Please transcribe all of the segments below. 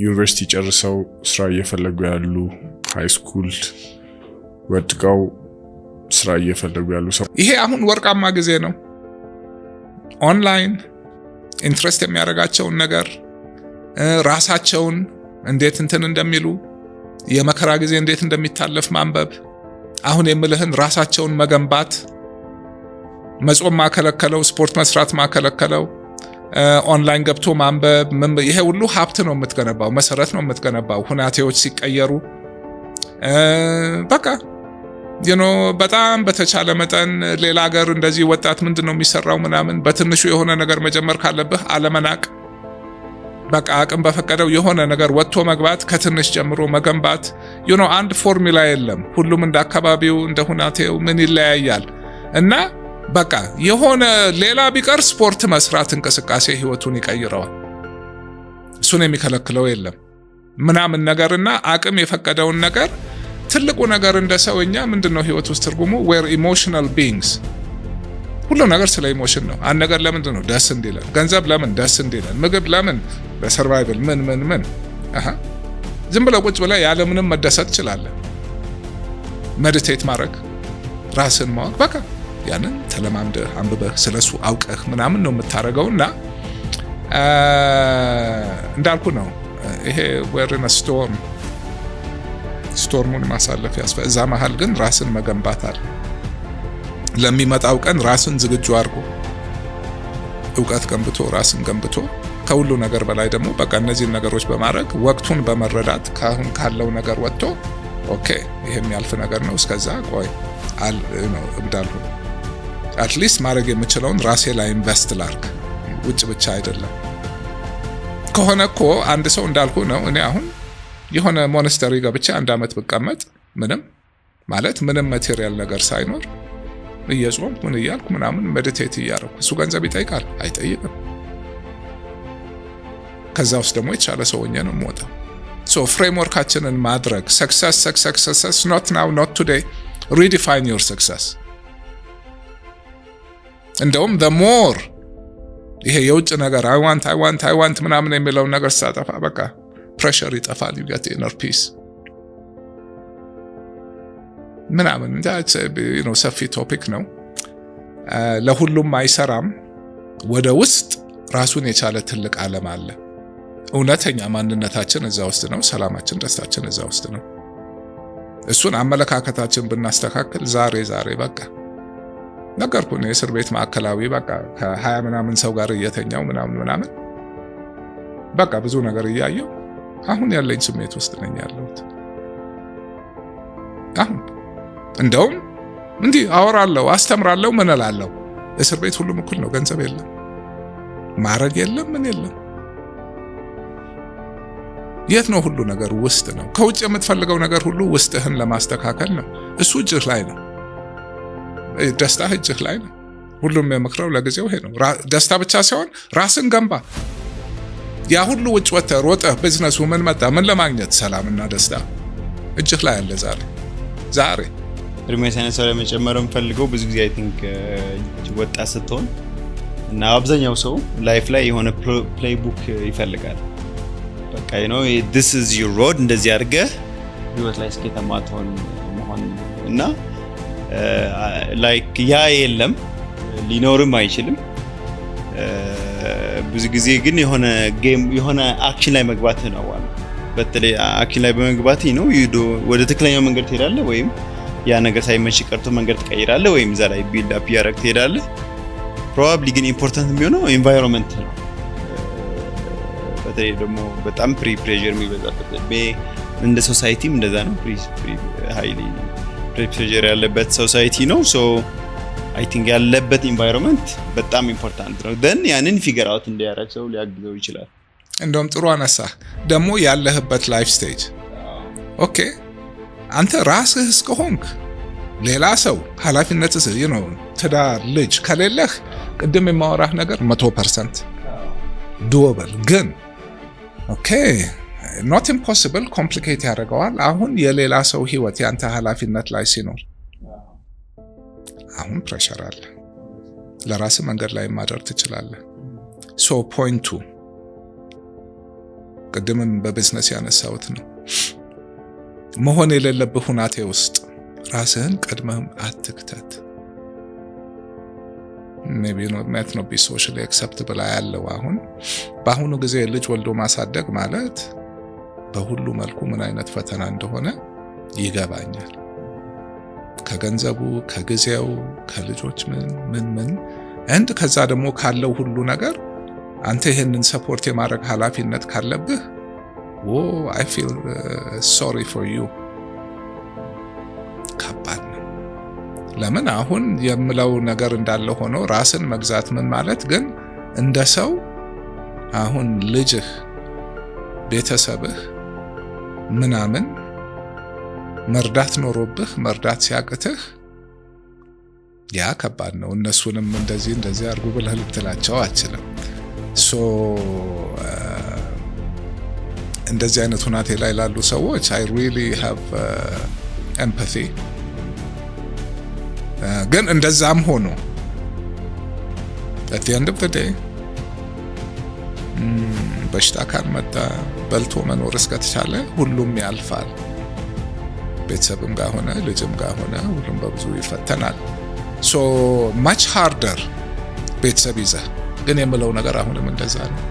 ዩኒቨርሲቲ ጨርሰው ስራ እየፈለጉ ያሉ ሃይ ስኩል ወድቀው ስራ እየፈለጉ ያሉ ሰው ይሄ አሁን ወርቃማ ጊዜ ነው። ኦንላይን ኢንትረስት የሚያደርጋቸውን ነገር ራሳቸውን እንዴት እንትን እንደሚሉ የመከራ ጊዜ እንዴት እንደሚታለፍ ማንበብ፣ አሁን የምልህን ራሳቸውን መገንባት፣ መጾም ማከለከለው፣ ስፖርት መስራት ማከለከለው፣ ኦንላይን ገብቶ ማንበብ፣ ይሄ ሁሉ ሀብት ነው የምትገነባው፣ መሰረት ነው የምትገነባው። ሁናቴዎች ሲቀየሩ በቃ በጣም በተቻለ መጠን ሌላ ሀገር እንደዚህ ወጣት ምንድነው የሚሰራው ምናምን በትንሹ የሆነ ነገር መጀመር ካለብህ አለመናቅ፣ በቃ አቅም በፈቀደው የሆነ ነገር ወጥቶ መግባት፣ ከትንሽ ጀምሮ መገንባት። አንድ ፎርሙላ የለም። ሁሉም እንደ አካባቢው እንደ ሁናቴው ምን ይለያያል እና በቃ የሆነ ሌላ ቢቀር ስፖርት መስራት እንቅስቃሴ ህይወቱን ይቀይረዋል። እሱን የሚከለክለው የለም ምናምን ነገርና አቅም የፈቀደውን ነገር ትልቁ ነገር እንደ ሰውኛ ምንድነው ህይወት ውስጥ ትርጉሙ we're emotional beings። ሁሉ ነገር ስለ ኢሞሽን ነው። አንድ ነገር ለምንድን ነው ደስ እንዲለን? ገንዘብ ለምን ደስ እንዲለን? ምግብ ለምን? ለሰርቫይቫል ምን ዝም ብለህ ቁጭ ብለህ ያለ ምንም መደሰት ትችላለህ። ሜዲቴት ማድረግ፣ ራስን ማወቅ፣ በቃ ያንን ተለማምደህ አንብበህ ስለሱ አውቀህ ምናምን ነው የምታረገውና እንዳልኩ ነው ይሄ we're in a storm ስቶርሙን ማሳለፍ ያስፈልጋል። እዛ መሃል ግን ራስን መገንባት አለ። ለሚመጣው ቀን ራስን ዝግጁ አድርጎ ዕውቀት ገንብቶ ራስን ገንብቶ ከሁሉ ነገር በላይ ደግሞ በቃ እነዚህን ነገሮች በማድረግ ወቅቱን በመረዳት ካሁን ካለው ነገር ወጥቶ ኦኬ ይሄ የሚያልፍ ነገር ነው፣ እስከዛ ቆይ እንዳልሁ አትሊስት ማድረግ የምችለውን ራሴ ላይ ኢንቨስት ላርክ፣ ውጭ ብቻ አይደለም። ከሆነ እኮ አንድ ሰው እንዳልኩ ነው እኔ አሁን የሆነ ሞናስተሪ ገብቼ 1 አመት ብቀመጥ ምንም ማቴሪያል ነገር ሳይኖር እየጾም ምን እያልኩ ምናምን ሜዲቴት እያደረኩ እሱ ገንዘብ ይጠይቃል? አይጠይቅም። ከዛ ውስጥ ደግሞ የተሻለ ሰው ሆኜ ነው የምወጣው። ሶ ፍሬምወርካችንን ማድረግ success not now not today redefine your success። እንደውም the more ይሄ የውጭ ነገር I want ምናምን የሚለውን ነገር ሳጠፋ በቃ ፕሬሸር ይጠፋል። you get inner peace ምናምን ሰፊ ቶፒክ ነው። ለሁሉም አይሰራም። ወደ ውስጥ ራሱን የቻለ ትልቅ ዓለም አለ። እውነተኛ ማንነታችን እዛ ውስጥ ነው። ሰላማችን፣ ደስታችን እዛ ውስጥ ነው። እሱን አመለካከታችን ብናስተካክል ዛሬ በቃ ነገርኩኝ። የእስር ቤት ማዕከላዊ በቃ ከ20 ምናምን ሰው ጋር እየተኛው ምናምን በቃ ብዙ ነገር እያየው አሁን ያለኝ ስሜት ውስጥ ነኝ ያለሁት። አሁን እንደውም እንዲህ አወራለሁ፣ አስተምራለሁ፣ ምን እላለሁ። እስር ቤት ሁሉም እኩል ነው። ገንዘብ የለም፣ ማረግ የለም፣ ምን የለም። የት ነው ሁሉ ነገር? ውስጥ ነው። ከውጭ የምትፈልገው ነገር ሁሉ ውስጥህን ለማስተካከል ነው። እሱ እጅህ ላይ ነው። ደስታ እጅህ ላይ ነው። ሁሉም የምክረው ለጊዜው ይሄ ነው። ደስታ ብቻ ሳይሆን ራስን ገንባ። ያ ሁሉ ውጭ ወጥተህ ሮጠህ ቢዝነሱ ምን መጣ? ምን ለማግኘት? ሰላምና ደስታ እጅህ ላይ አለ። ዛሬ እድሜ ሳይንሳው ለመጨመርም ፈልገው ብዙ ጊዜ አይ ቲንክ ወጣት ስትሆን እና አብዛኛው ሰው ላይፍ ላይ የሆነ ፕሌይ ቡክ ይፈልጋል። በቃ this is your road እንደዚህ አድርገህ ህይወት ላይ ስኬታማ መሆን እና ላይክ ያ የለም፣ ሊኖርም አይችልም። ብዙ ጊዜ ግን የሆነ አክሽን ላይ መግባት ነው ዋና። በተለይ አክሽን ላይ በመግባት ነው ወደ ትክክለኛው መንገድ ትሄዳለህ፣ ወይም ያ ነገር ሳይመች ቀርቶ መንገድ ትቀይራለህ፣ ወይም እዛ ላይ ቢልድ አፕ ያደርግ ትሄዳለህ። ፕሮባብሊ ግን ኢምፖርታንት የሚሆነው ኤንቫይሮንመንት ነው። በተለይ ደግሞ በጣም ፕሬሸር የሚበዛበት እንደ ሶሳይቲም እንደዛ ነው። ሃይሊ ፕሬሸር ያለበት ሶሳይቲ ነው። ሶ አይ ቲንክ ያለበት ኤንቫይሮንመንት በጣም ኢምፖርታንት ነው። ደን ያንን ፊገር አውት እንዲያደርግ ሰው ሊያግዘው ይችላል። እንደውም ጥሩ አነሳ ደግሞ ያለህበት ላይፍ ስቴጅ። ኦኬ አንተ ራስህ እስከሆንክ ሌላ ሰው ኃላፊነትህ ትዳር፣ ልጅ ከሌለህ ቅድም የማወራህ ነገር 100% ዱዌብል። ግን ኦኬ not impossible ኮምፕሊኬት ያደርገዋል። አሁን የሌላ ሰው ህይወት ያንተ ኃላፊነት ላይ ሲኖር አሁን ፕሬሸር አለ። ለራስህ መንገድ ላይ ማድረግ ትችላለህ። ሶ ፖይንቱ ቅድምም በቢዝነስ ያነሳሁት ነው። መሆን የሌለብህ ሁናቴ ውስጥ ራስህን ቀድመህም አትክተት። ሜቢ ኖት ኖ ቢ ሶሻሊ አክሰፕተብል ያለው አሁን በአሁኑ ጊዜ ልጅ ወልዶ ማሳደግ ማለት በሁሉ መልኩ ምን አይነት ፈተና እንደሆነ ይገባኛል። ከገንዘቡ፣ ከጊዜው፣ ከልጆች ምን እንድ ከዛ ደግሞ ካለው ሁሉ ነገር አንተ ይሄንን ሰፖርት የማድረግ ኃላፊነት ካለብህ I feel sorry for you። ከባድ ነው። ለምን አሁን የምለው ነገር እንዳለ ሆኖ ራስን መግዛት ምን ማለት ግን እንደ ሰው አሁን ልጅህ፣ ቤተሰብህ ምናምን መርዳት ኖሮብህ መርዳት ሲያቅትህ ያ ከባድ ነው። እነሱንም እንደዚህ አድርጉ ብለህ ልትላቸው አትችልም። እንደዚህ አይነት ሁናቴ ላይ ላሉ ሰዎች I really have empathy። ግን እንደዛም ሆኖ at the end of the day በሽታ ካልመጣ በልቶ መኖር እስከተቻለ ሁሉም ያልፋል። ቤተሰብም ጋር ሆነ ልጅም ጋር ሆነ ሁሉም በብዙ ይፈተናል። so much harder ቤተሰብ ይዘህ ግን የምለው ነገር አሁንም እንደዛ ነው።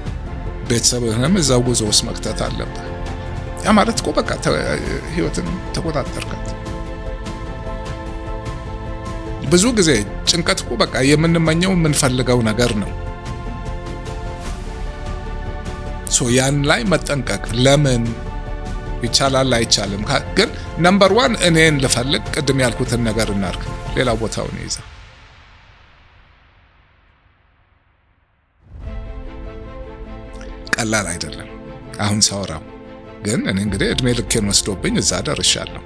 ቤተሰብህንም እዛው ጉዞ ውስጥ መክተት አለብህ። ያ ማለት እኮ በቃ ህይወትን ተቆጣጠርካት። ብዙ ጊዜ ጭንቀት እኮ በቃ የምንመኘው የምንፈልገው ነገር ነው። ያን ላይ መጠንቀቅ ለምን ይቻላል አይቻልም ግን ነምበር 1 እኔን ልፈልግ ቅድም ያልኩትን ነገር እናርክ ሌላ ቦታውን ይዛ ቀላል አይደለም። አሁን ሳወራው ግን እኔ እንግዲህ እድሜ ልኬን ወስዶብኝ እዛ ደርሻለሁ።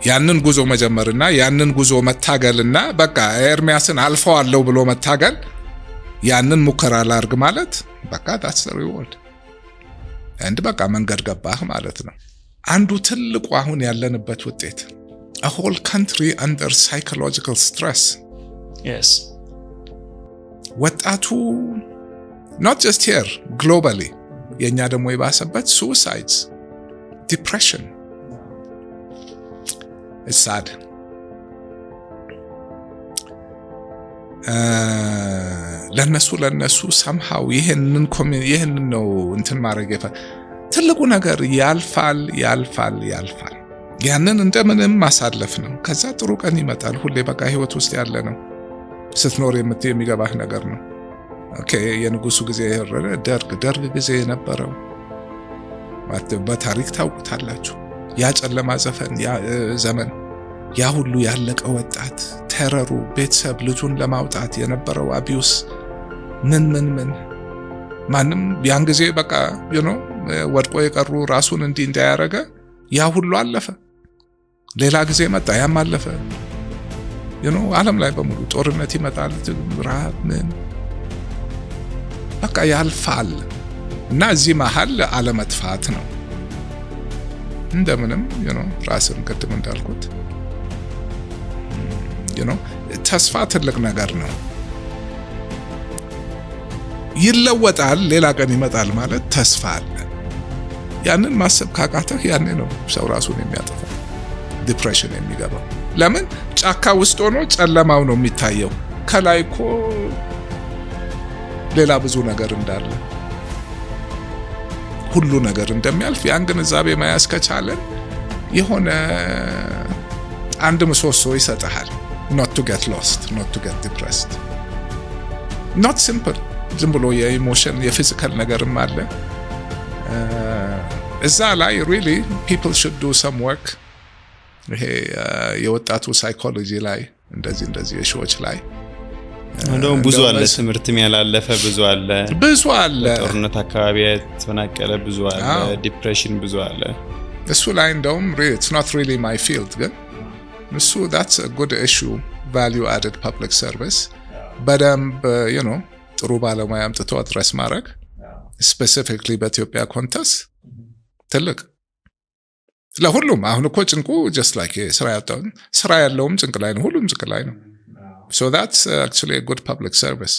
ያንን ጉዞ መጀመርና ያንን ጉዞ መታገልና በቃ ኤርሚያስን አልፈዋለሁ ብሎ መታገል ያንን ሙከራ ላርግ ማለት በቃ that's the reward and በቃ መንገድ ገባህ ማለት ነው። አንዱ ትልቁ አሁን ያለንበት ውጤት a whole country under psychological stress። yes ወጣቱ not just here globally የኛ ደግሞ የባሰበት suicides, depression. it's sad። ለነሱ somehow ይሄንን ነው እንትን ማድረግ ትልቁ ነገር ያልፋል። ያንን እንደምንም ማሳለፍ ነው። ከዛ ጥሩ ቀን ይመጣል። ሁሌ በቃ ህይወት ውስጥ ያለ ነው። ስትኖር የሚገባህ ነገር ነው። ኦኬ የንጉሱ ጊዜ የረረ ደርግ ጊዜ የነበረው በታሪክ ታውቁታላችሁ። ያ ጨለማ ዘመን ያ ሁሉ ያለቀ ወጣት ተረሩ ቤተሰብ ልጁን ለማውጣት የነበረው አቢዩስ ምን ማንም ያን ጊዜ በቃ ወድቆ የቀሩ ራሱን እንዳያረገ ያ ሁሉ አለፈ። ሌላ ጊዜ መጣ፣ ያም አለፈ። ዓለም ላይ በሙሉ ጦርነት ይመጣል፣ ረሃብ በቃ ያልፋል። እና እዚህ መሃል አለመጥፋት ነው። እንደምንም ራስን ቅድም እንዳልኩት ተስፋ ትልቅ ነገር ነው። ይለወጣል፣ ሌላ ቀን ይመጣል ማለት ተስፋ አለ። ያንን ማሰብ ካቃተህ ያኔ ነው ሰው ራሱን የሚያጠፋው፣ ዲፕሬሽን የሚገባው። ለምን ጫካ ውስጥ ሆኖ ጨለማው ነው የሚታየው፣ ከላይ እኮ ሌላ ብዙ ነገር እንዳለ ሁሉ ነገር እንደሚያልፍ ያን ግንዛቤ መያዝ ከቻለን የሆነ አንድ ምሰሶ ይሰጣል። not to get lost, not to get depressed, not simple ዝም ብሎ የኢሞሽን የፊዚካል ነገርም አለ እዛ ላይ really people should do some work። ይሄ የወጣቱ ሳይኮሎጂ ላይ እንደዚህ የሾች ላይ እንደውም ብዙ አለ፣ ትምህርትም ያላለፈ ብዙ አለ፣ ጦርነት አካባቢ ተፈናቀለ ብዙ አለ፣ ዲፕሬሽን ብዙ አለ። እሱ ላይ እንደውም it's not really my field ግን እሱ that's a good issue። value added public service በደንብ ጥሩ ባለሙያ አምጥቶ አድረስ ማድረግ specifically በኢትዮጵያ ኮንቴክስት ትልቅ ለሁሉም። አሁን እኮ ጭንቁ just like ስራ ያለውም ጭንቅ ላይ ነው፣ ሁሉም ጭንቅ ላይ ነው። so that's actually a good public service።